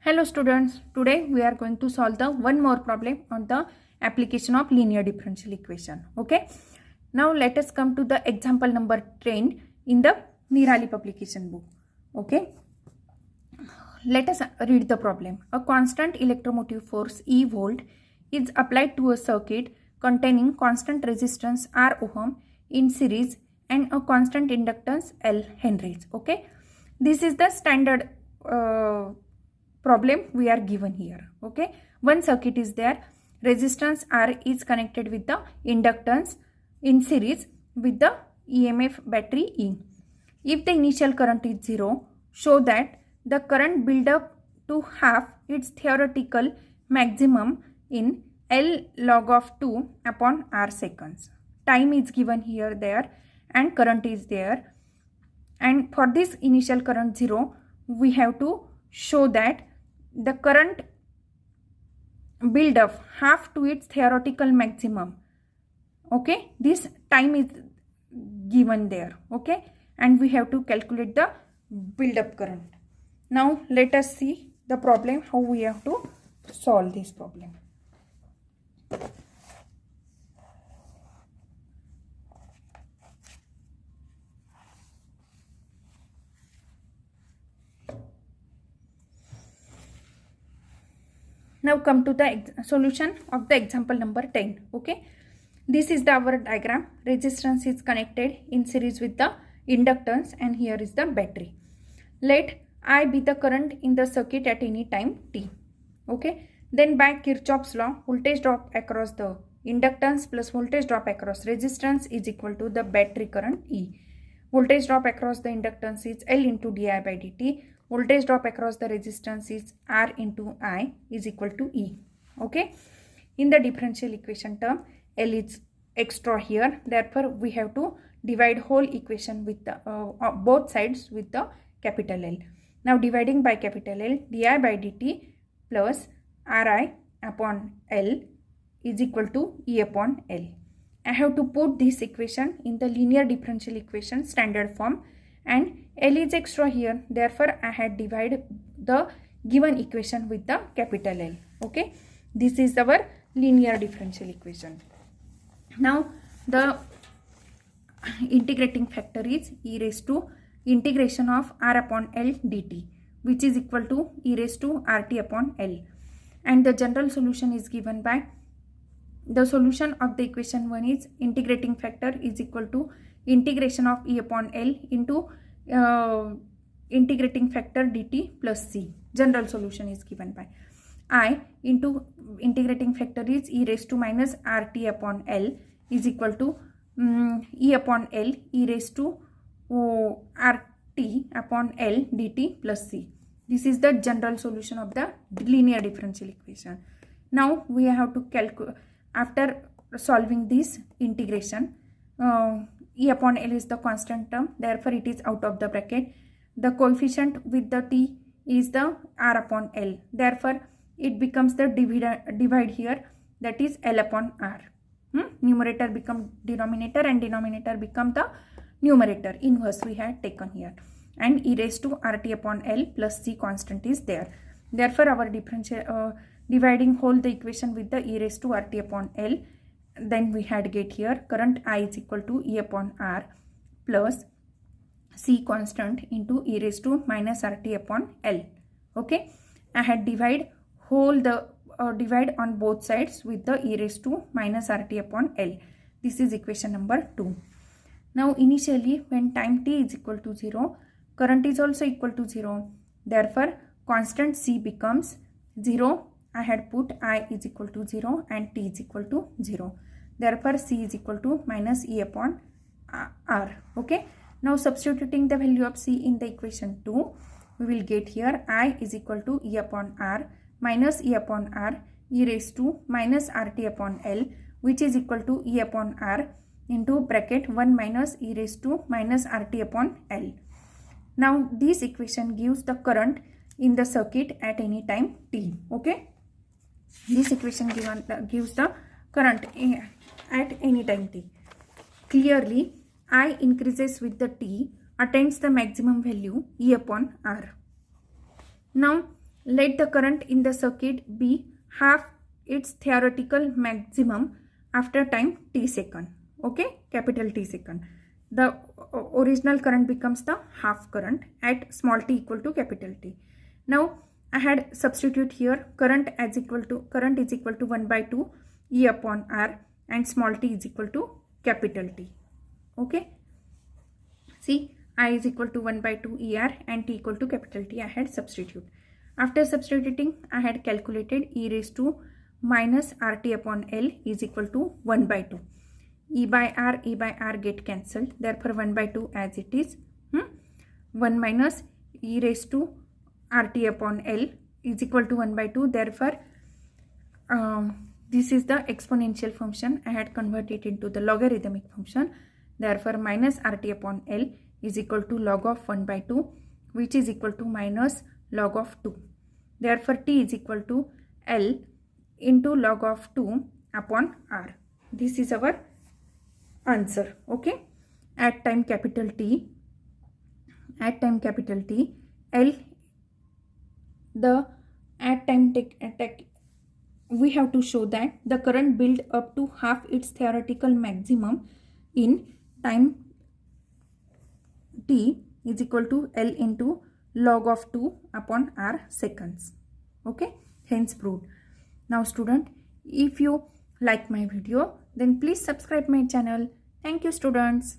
Hello students, today we are going to solve the one more problem on the application of linear differential equation. Okay, now let us come to the example number 10 in the Nirali publication book. Okay, let us read the problem. A constant electromotive force E volt is applied to a circuit containing constant resistance R ohm in series and a constant inductance L henries. Okay, this is the standard problem we are given here. Okay, one circuit is there, resistance R is connected with the inductance in series with the EMF battery E. If the initial current is 0, show that the current build up to half its theoretical maximum in L log of 2 upon R seconds. Time is given here, there, and current is there. And for this initial current 0, we have to show that the current build up half to its theoretical maximum. Okay, this time is given there. Okay, and we have to calculate the build up current. Now let us see the problem, how we have to solve this problem. Now come to the solution of the example number 10. Okay, this is our diagram. Resistance is connected in series with the inductance and here is the battery. Let I be the current in the circuit at any time t. Okay, then by Kirchhoff's law, voltage drop across the inductance plus voltage drop across resistance is equal to the battery current E. Voltage drop across the inductance is L into di by dt. Voltage drop across the resistance is R into I is equal to E. Okay, in the differential equation term, L is extra here, therefore we have to divide whole equation with the both sides with the capital L. Now dividing by capital L, di by dt plus Ri upon L is equal to E upon L. I have to put this equation in the linear differential equation standard form, and L is extra here, therefore I had divided the given equation with the capital L. Okay, this is our linear differential equation. Now the integrating factor is e raised to integration of R upon L dt, which is equal to e raised to RT upon L, and the general solution is given by the solution of the equation 1 is integrating factor is equal to integration of E upon L into integrating factor dt plus C. General solution is given by I into integrating factor is e raised to minus RT upon L is equal to E upon L e raised to RT upon L dt plus C. This is the general solution of the linear differential equation. Now we have to calculate, after solving this integration, E upon L is the constant term, therefore it is out of the bracket. The coefficient with the t is the R upon L, therefore it becomes the divide here, that is L upon R. Numerator become denominator and denominator become the numerator, inverse we had taken here, and e raised to RT upon L plus C constant is there. Therefore our differential dividing whole the equation with the e raised to RT upon L, then we had get here current I is equal to E upon R plus C constant into e raised to minus RT upon L. Okay, I had divide whole the divide on both sides with the e raised to minus RT upon L. This is equation number 2. Now initially when time t is equal to 0, current is also equal to 0, therefore constant C becomes 0. I had put I is equal to 0 and t is equal to 0. Therefore C is equal to minus E upon R. Okay, now substituting the value of C in the equation 2, we will get here I is equal to E upon R minus E upon R e raised to minus RT upon L, which is equal to E upon R into bracket 1 minus e raised to minus RT upon L. Now this equation gives the current in the circuit at any time t. Okay, this equation gives the current at any time t. Clearly I increases with the t attains the maximum value E upon R. Now let the current in the circuit be half its theoretical maximum after time t second. Okay, capital T second. The original current becomes the half current at small t equal to capital T. Now I had substitute here current is equal to 1 by 2 E upon R and small t is equal to capital T. Okay. See, I is equal to 1 by 2 ER and T equal to capital T. I had substitute. After substituting, I had calculated E raised to minus RT upon L is equal to 1 by 2. E by R get cancelled. Therefore, 1 by 2 as it is. 1 minus E raised to RT upon L is equal to 1 by 2. Therefore, this is the exponential function. I had converted it into the logarithmic function. Therefore, minus RT upon L is equal to log of 1 by 2, which is equal to minus log of 2. Therefore, T is equal to L into log of 2 upon R. This is our answer. Okay. At time capital T, L, we have to show that the current build up to half its theoretical maximum in time t is equal to L into log of 2 upon R seconds. Okay, hence proved. Now student, if you like my video, then please subscribe my channel. Thank you students.